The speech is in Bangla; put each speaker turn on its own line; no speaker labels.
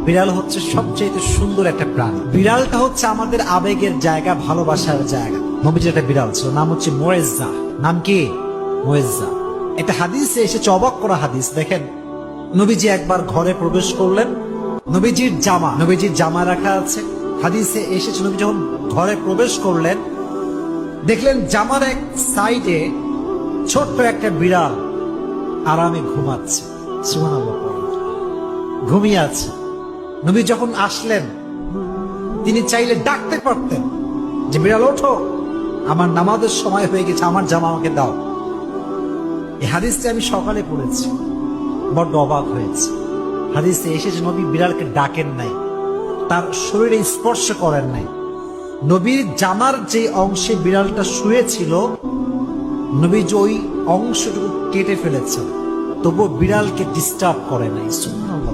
বিড়াল হচ্ছে সবচেয়ে সুন্দর একটা প্রাণী। বিড়ালটা হচ্ছে আমাদের আবেগের জায়গা, ভালোবাসার জায়গা। নবীজির একটা বিড়াল ছিল, নাম হচ্ছে মুয়েজ্জা। নাম কি? মুয়েজ্জা। এটা হাদিসে এসেছে, অবাক করা হাদিস। দেখেন, নবীজি একবার ঘরে প্রবেশ করলেন, নবীজির জামা রাখা আছে। হাদিসে এসেছে নবী যখন ঘরে প্রবেশ করলেন, দেখলেন জামার এক সাইডে ছোট্ট একটা বিড়াল আরামে ঘুমাচ্ছে। সুবহানাল্লাহ, ঘুমিয়ে আছে। নবী যখন আসলেন, তিনি চাইলে ডাকতে পারতেন যে বিড়াল ওঠো, আমার নামাজের সময় হয়ে গেছে, আমার জামা আমাকে দাও। এই হাদিসটি আমি সকালে পড়েছি, বড্ড অবাক হয়েছে। হাদিসে এসেছে নবী বিড়ালকে ডাকেন নাই, তার শরীরে স্পর্শ করেন নাই। নবীর জামার যে অংশে বিড়ালটা শুয়েছিল, নবী যে ওই অংশটুকু কেটে ফেলেছেন, তবুও বিড়ালকে ডিস্টার্ব করে নাই। সুবহানাল্লাহ।